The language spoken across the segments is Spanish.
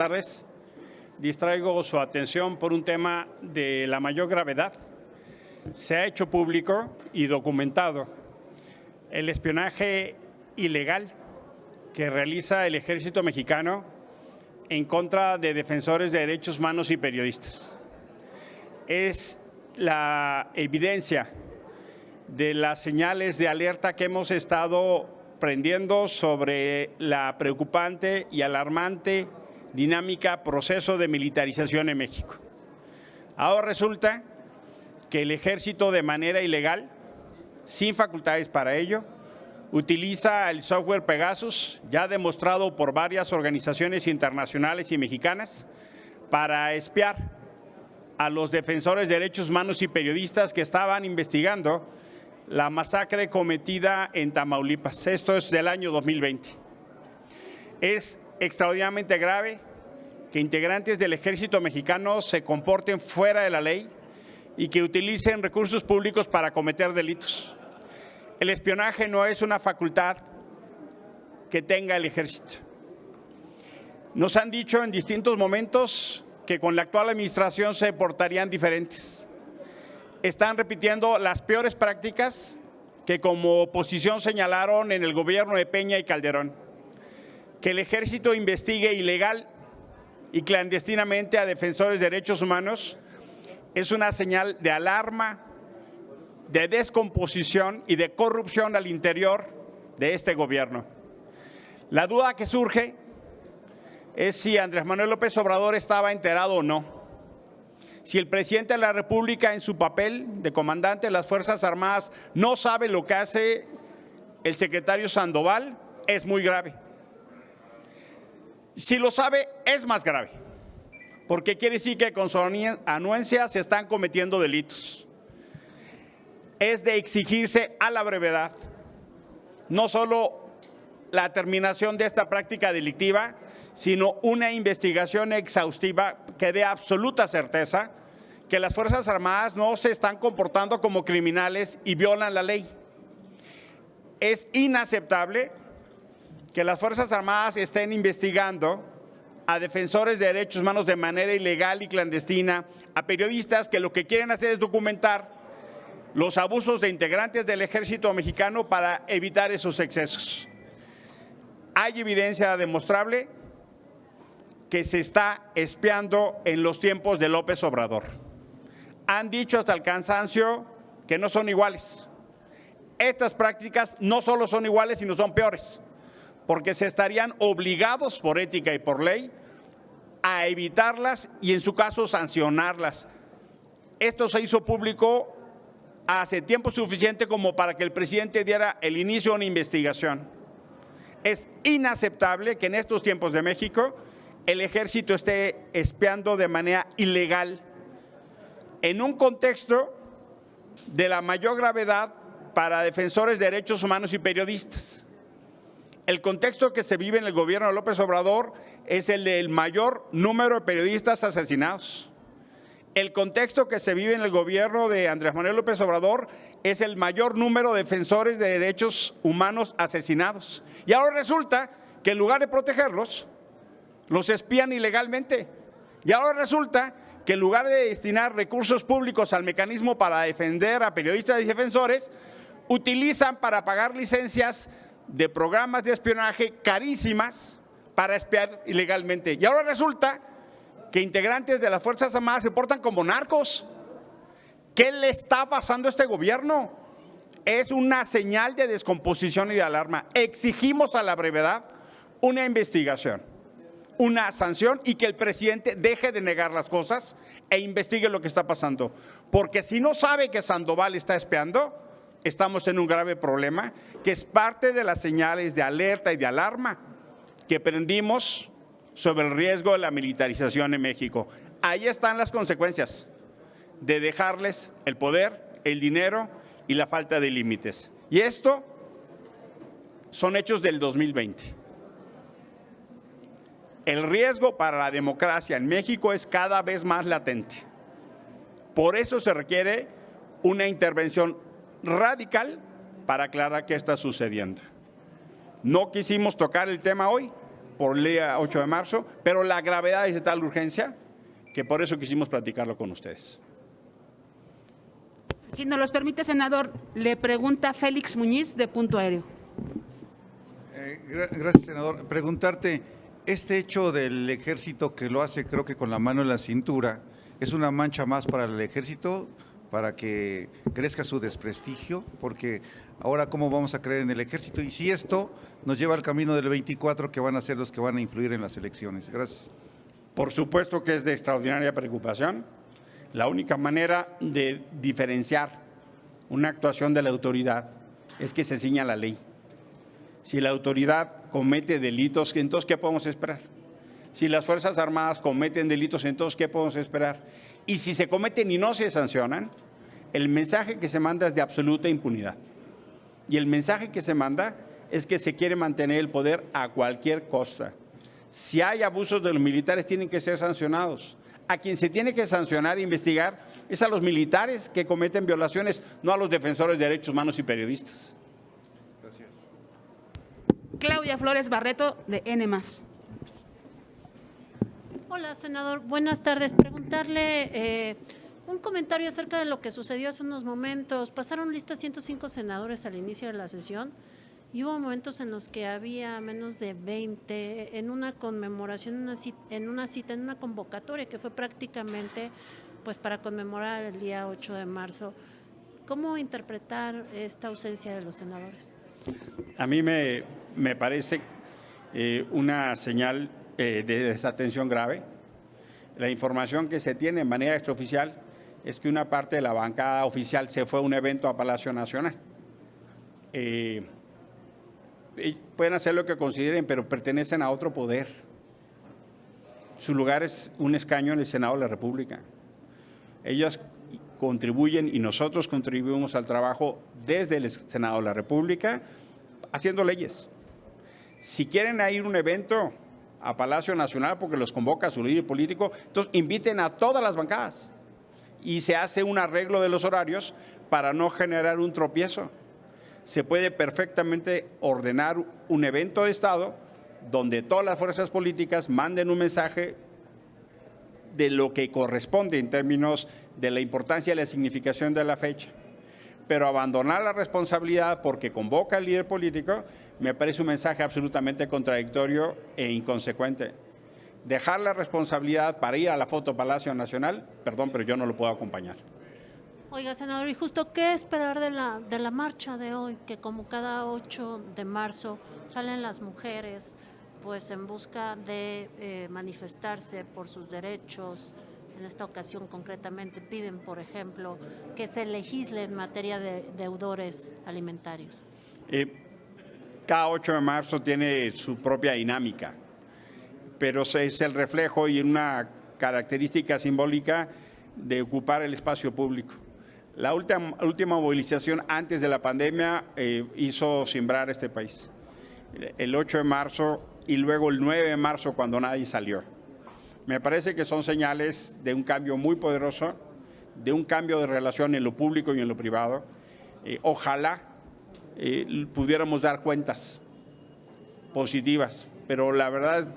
Tardes. Distraigo su atención por un tema de la mayor gravedad. Se ha hecho público y documentado el espionaje ilegal que realiza el Ejército Mexicano en contra de defensores de derechos humanos y periodistas. Es la evidencia de las señales de alerta que hemos estado prendiendo sobre la preocupante y alarmante dinámica proceso de militarización en México. Ahora resulta que el ejército, de manera ilegal, sin facultades para ello, utiliza el software Pegasus, ya demostrado por varias organizaciones internacionales y mexicanas, para espiar a los defensores de derechos humanos y periodistas que estaban investigando la masacre cometida en Tamaulipas. Esto es del año 2020. Es extraordinariamente grave que integrantes del Ejército Mexicano se comporten fuera de la ley y que utilicen recursos públicos para cometer delitos. El espionaje no es una facultad que tenga el Ejército. Nos han dicho en distintos momentos que con la actual administración se portarían diferentes. Están repitiendo las peores prácticas que como oposición señalaron en el gobierno de Peña y Calderón. Que el Ejército investigue ilegal y clandestinamente a defensores de derechos humanos es una señal de alarma, de descomposición y de corrupción al interior de este gobierno. La duda que surge es si Andrés Manuel López Obrador estaba enterado o no. Si el presidente de la República, en su papel de comandante de las Fuerzas Armadas, no sabe lo que hace el secretario Sandoval, es muy grave. Si lo sabe, es más grave, porque quiere decir que con su anuencia se están cometiendo delitos. Es de exigirse a la brevedad, no solo la terminación de esta práctica delictiva, sino una investigación exhaustiva que dé absoluta certeza que las Fuerzas Armadas no se están comportando como criminales y violan la ley. Es inaceptable que las Fuerzas Armadas estén investigando a defensores de derechos humanos de manera ilegal y clandestina, a periodistas que lo que quieren hacer es documentar los abusos de integrantes del Ejército Mexicano para evitar esos excesos. Hay evidencia demostrable que se está espiando en los tiempos de López Obrador. Han dicho hasta el cansancio que no son iguales. Estas prácticas no solo son iguales, sino son peores, porque se estarían obligados por ética y por ley a evitarlas y en su caso sancionarlas. Esto se hizo público hace tiempo suficiente como para que el presidente diera el inicio a una investigación. Es inaceptable que en estos tiempos de México el Ejército esté espiando de manera ilegal en un contexto de la mayor gravedad para defensores de derechos humanos y periodistas. El contexto que se vive en el gobierno de López Obrador es el del mayor número de periodistas asesinados. El contexto que se vive en el gobierno de Andrés Manuel López Obrador es el mayor número de defensores de derechos humanos asesinados. Y ahora resulta que en lugar de protegerlos, los espían ilegalmente. Y ahora resulta que en lugar de destinar recursos públicos al mecanismo para defender a periodistas y defensores, utilizan para pagar licencias de programas de espionaje carísimas para espiar ilegalmente. Y ahora resulta que integrantes de las Fuerzas Armadas se portan como narcos. ¿Qué le está pasando a este gobierno? Es una señal de descomposición y de alarma. Exigimos a la brevedad una investigación, una sanción y que el presidente deje de negar las cosas e investigue lo que está pasando. Porque si no sabe que Sandoval está espiando, estamos en un grave problema, que es parte de las señales de alerta y de alarma que prendimos sobre el riesgo de la militarización en México. Ahí están las consecuencias de dejarles el poder, el dinero y la falta de límites. Y esto son hechos del 2020. El riesgo para la democracia en México es cada vez más latente. Por eso se requiere una intervención radical para aclarar qué está sucediendo. No quisimos tocar el tema hoy por ley 8 de marzo, pero la gravedad es de tal urgencia que por eso quisimos platicarlo con ustedes. Si nos los permite, senador, le pregunta Félix Muñiz de Punto Aéreo. Gracias, senador. Preguntarte, este hecho del ejército que lo hace, creo que con la mano en la cintura, ¿es una mancha más para el ejército, para que crezca su desprestigio? Porque ahora, ¿cómo vamos a creer en el ejército? Y si esto nos lleva al camino del 24, que van a ser los que van a influir en las elecciones. Gracias. Por supuesto que es de extraordinaria preocupación. La única manera de diferenciar una actuación de la autoridad es que se ciña la ley. Si la autoridad comete delitos, entonces ¿qué podemos esperar? Si las Fuerzas Armadas cometen delitos, entonces ¿qué podemos esperar? Y si se cometen y no se sancionan, el mensaje que se manda es de absoluta impunidad. Y el mensaje que se manda es que se quiere mantener el poder a cualquier costa. Si hay abusos de los militares, tienen que ser sancionados. A quien se tiene que sancionar e investigar es a los militares que cometen violaciones, no a los defensores de derechos humanos y periodistas. Gracias. Claudia Flores Barreto de N+. Hola, senador. Buenas tardes. Preguntarle un comentario acerca de lo que sucedió hace unos momentos. Pasaron lista 105 senadores al inicio de la sesión y hubo momentos en los que había menos de 20 en una conmemoración, en una convocatoria que fue prácticamente pues para conmemorar el día 8 de marzo. ¿Cómo interpretar esta ausencia de los senadores? A mí me parece una señal de desatención grave. La información que se tiene de manera extraoficial es que una parte de la bancada oficial se fue a un evento a Palacio Nacional. Pueden hacer lo que consideren, pero pertenecen a otro poder. Su lugar es un escaño en el Senado de la República. Ellas contribuyen y nosotros contribuimos al trabajo desde el Senado de la República haciendo leyes. Si quieren ir a un evento a Palacio Nacional porque los convoca su líder político, entonces inviten a todas las bancadas y se hace un arreglo de los horarios para no generar un tropiezo. Se puede perfectamente ordenar un evento de Estado donde todas las fuerzas políticas manden un mensaje de lo que corresponde en términos de la importancia y la significación de la fecha. Pero abandonar la responsabilidad porque convoca al líder político me parece un mensaje absolutamente contradictorio e inconsecuente. Dejar la responsabilidad para ir a la foto Palacio Nacional, perdón, pero yo no lo puedo acompañar. Oiga, senador, y justo, ¿qué esperar de la marcha de hoy? Que como cada 8 de marzo salen las mujeres pues en busca de manifestarse por sus derechos. En esta ocasión concretamente piden, por ejemplo, que se legisle en materia de deudores alimentarios. Cada 8 de marzo tiene su propia dinámica, pero es el reflejo y una característica simbólica de ocupar el espacio público. La última movilización antes de la pandemia hizo simbrar este país. El 8 de marzo y luego el 9 de marzo cuando nadie salió. Me parece que son señales de un cambio muy poderoso, de un cambio de relación en lo público y en lo privado. Ojalá pudiéramos dar cuentas positivas, pero la verdad,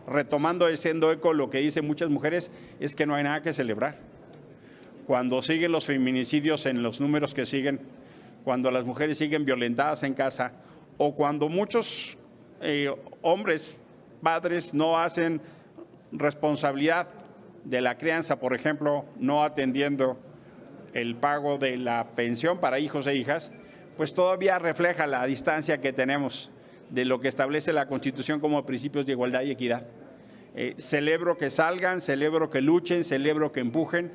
retomando, haciendo eco lo que dicen muchas mujeres, es que no hay nada que celebrar. Cuando siguen los feminicidios en los números que siguen, cuando las mujeres siguen violentadas en casa, o cuando muchos hombres, padres, no hacen responsabilidad de la crianza, por ejemplo, no atendiendo el pago de la pensión para hijos e hijas, pues todavía refleja la distancia que tenemos de lo que establece la Constitución como principios de igualdad y equidad. Celebro que salgan, celebro que luchen, celebro que empujen.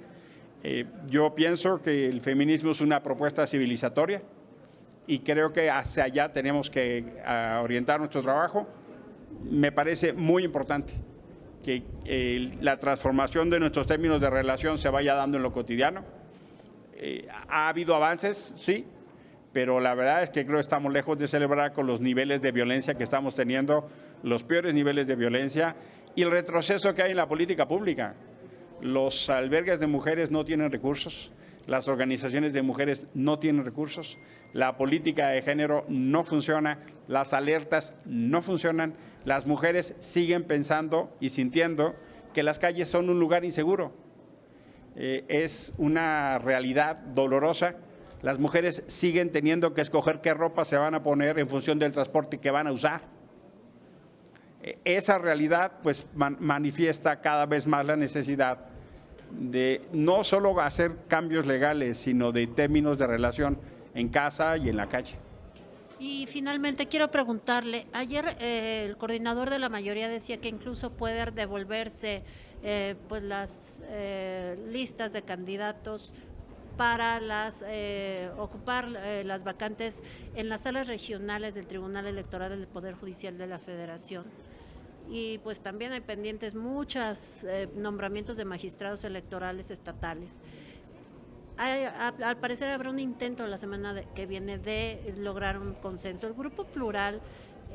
Yo pienso que el feminismo es una propuesta civilizatoria y creo que hacia allá tenemos que orientar nuestro trabajo. Me parece muy importante que la transformación de nuestros términos de relación se vaya dando en lo cotidiano. Ha habido avances, sí, pero la verdad es que creo que estamos lejos de celebrar con los niveles de violencia que estamos teniendo, los peores niveles de violencia y el retroceso que hay en la política pública. Los albergues de mujeres no tienen recursos, las organizaciones de mujeres no tienen recursos, la política de género no funciona, las alertas no funcionan, las mujeres siguen pensando y sintiendo que las calles son un lugar inseguro. Es una realidad dolorosa. Las mujeres siguen teniendo que escoger qué ropa se van a poner en función del transporte que van a usar. Esa realidad pues manifiesta cada vez más la necesidad de no solo hacer cambios legales, sino de términos de relación en casa y en la calle. Y finalmente quiero preguntarle, ayer el coordinador de la mayoría decía que incluso puede devolverse pues las listas de candidatos para ocupar las vacantes en las salas regionales del Tribunal Electoral del Poder Judicial de la Federación. Y pues también hay pendientes muchos nombramientos de magistrados electorales estatales. Al parecer habrá un intento la semana que viene de lograr un consenso. El Grupo Plural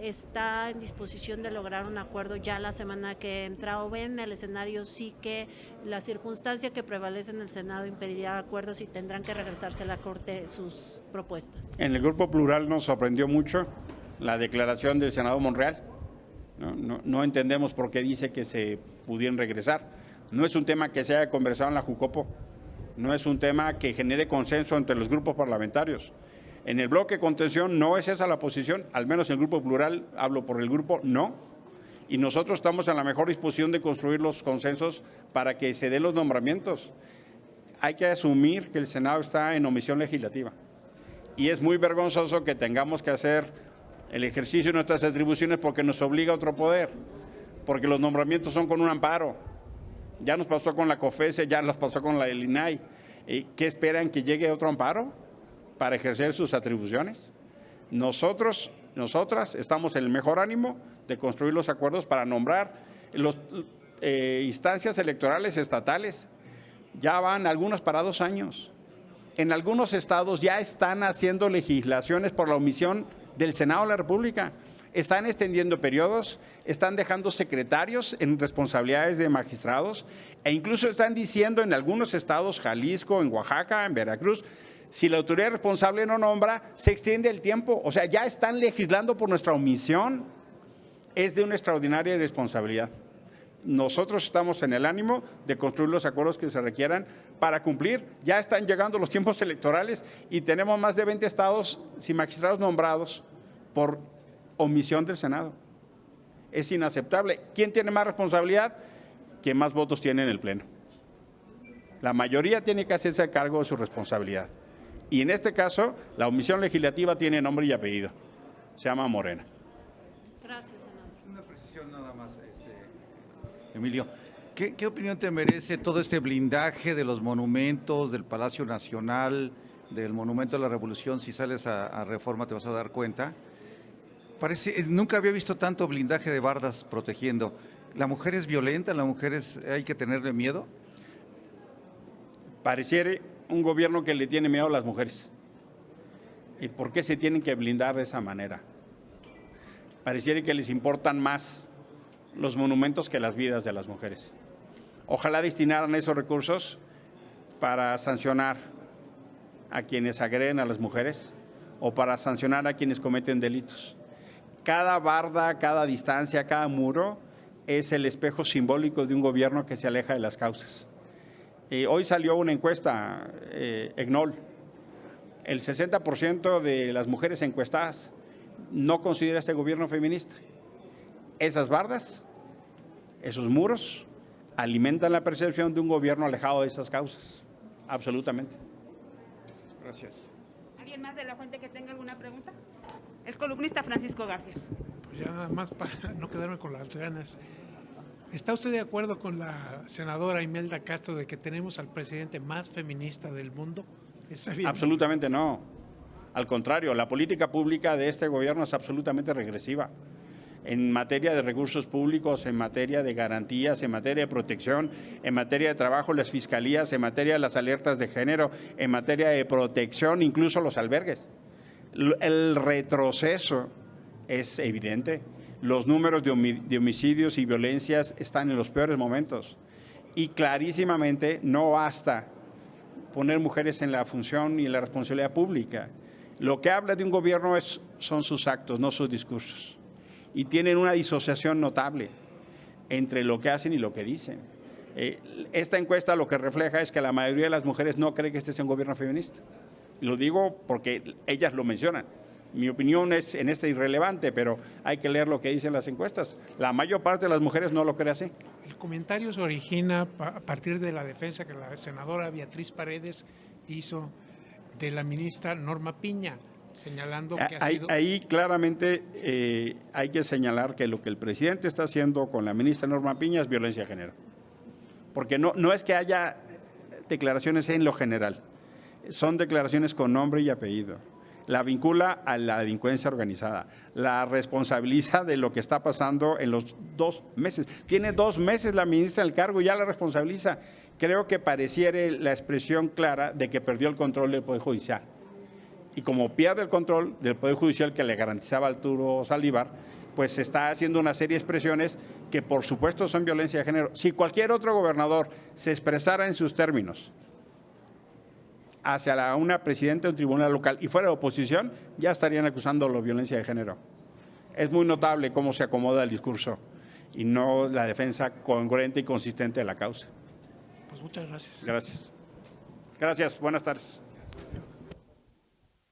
está en disposición de lograr un acuerdo ya la semana que entra, o ven el escenario sí que la circunstancia que prevalece en el Senado impediría acuerdos y tendrán que regresarse a la Corte sus propuestas. En el Grupo Plural nos sorprendió mucho la declaración del senador Monreal. No entendemos por qué dice que se pudieran regresar. No es un tema que se haya conversado en la Jucopo, no es un tema que genere consenso entre los grupos parlamentarios. En el bloque de contención no es esa la posición, al menos en el Grupo Plural, hablo por el grupo, no. Y nosotros estamos en la mejor disposición de construir los consensos para que se den los nombramientos. Hay que asumir que el Senado está en omisión legislativa. Y es muy vergonzoso que tengamos que hacer el ejercicio de nuestras atribuciones porque nos obliga a otro poder, porque los nombramientos son con un amparo. Ya nos pasó con la COFESE, ya nos pasó con la INAI. ¿Qué esperan, que llegue otro amparo para ejercer sus atribuciones? Nosotras estamos en el mejor ánimo de construir los acuerdos para nombrar las instancias electorales estatales. Ya van algunas para 2 años. En algunos estados ya están haciendo legislaciones por la omisión del Senado de la República. Están extendiendo periodos, están dejando secretarios en responsabilidades de magistrados e incluso están diciendo en algunos estados, Jalisco, en Oaxaca, en Veracruz, si la autoridad responsable no nombra, se extiende el tiempo. O sea, ya están legislando por nuestra omisión. Es de una extraordinaria irresponsabilidad. Nosotros estamos en el ánimo de construir los acuerdos que se requieran para cumplir. Ya están llegando los tiempos electorales y tenemos más de 20 estados sin magistrados nombrados por omisión del Senado. Es inaceptable. ¿Quién tiene más responsabilidad? Quien más votos tiene en el Pleno. La mayoría tiene que hacerse cargo de su responsabilidad. Y en este caso, la omisión legislativa tiene nombre y apellido. Se llama Morena. Gracias, senador. Una precisión nada más, Emilio. ¿Qué opinión te merece todo este blindaje de los monumentos, del Palacio Nacional, del Monumento a la Revolución? Si sales a Reforma te vas a dar cuenta. Nunca había visto tanto blindaje de bardas protegiendo. ¿La mujer es violenta? ¿La mujer hay que tenerle miedo? Pareciera un gobierno que le tiene miedo a las mujeres. ¿Y por qué se tienen que blindar de esa manera? Pareciera que les importan más los monumentos que las vidas de las mujeres. Ojalá destinaran esos recursos para sancionar a quienes agreden a las mujeres o para sancionar a quienes cometen delitos. Cada barda, cada distancia, cada muro es el espejo simbólico de un gobierno que se aleja de las causas. Hoy salió una encuesta, EGNOL. El 60% de las mujeres encuestadas no considera este gobierno feminista. Esas bardas, esos muros, alimentan la percepción de un gobierno alejado de esas causas. Absolutamente. Gracias. ¿Alguien más de la fuente que tenga alguna pregunta? El columnista Francisco Garfias. Pues ya nada más para no quedarme con las ganas. ¿Está usted de acuerdo con la senadora Imelda Castro de que tenemos al presidente más feminista del mundo? Absolutamente no. Al contrario, la política pública de este gobierno es absolutamente regresiva. En materia de recursos públicos, en materia de garantías, en materia de protección, en materia de trabajo, las fiscalías, en materia de las alertas de género, en materia de protección, incluso los albergues. El retroceso es evidente. Los números de homicidios y violencias están en los peores momentos. Y clarísimamente no basta poner mujeres en la función y en la responsabilidad pública. Lo que habla de un gobierno son sus actos, no sus discursos. y tienen una disociación notable entre lo que hacen y lo que dicen. Esta encuesta lo que refleja es que la mayoría de las mujeres no cree que este sea un gobierno feminista. Lo digo porque ellas lo mencionan. Mi opinión es en esta irrelevante, pero hay que leer lo que dicen las encuestas. La mayor parte de las mujeres no lo cree así. El comentario se origina a partir de la defensa que la senadora Beatriz Paredes hizo de la ministra Norma Piña, señalando que ha sido... Ahí claramente hay que señalar que lo que el presidente está haciendo con la ministra Norma Piña es violencia de género. Porque no es que haya declaraciones en lo general, son declaraciones con nombre y apellido. La vincula a la delincuencia organizada, la responsabiliza de lo que está pasando en los 2 meses. Tiene 2 meses la ministra en el cargo y ya la responsabiliza. Creo que pareciera la expresión clara de que perdió el control del Poder Judicial. Y como pierde el control del Poder Judicial que le garantizaba Arturo Saldívar, pues se está haciendo una serie de expresiones que por supuesto son violencia de género. Si cualquier otro gobernador se expresara en sus términos hacia una presidenta de un tribunal local y fuera de oposición, ya estarían acusándolo de violencia de género. Es muy notable cómo se acomoda el discurso y no la defensa congruente y consistente de la causa. Pues muchas gracias. Gracias. Gracias, buenas tardes.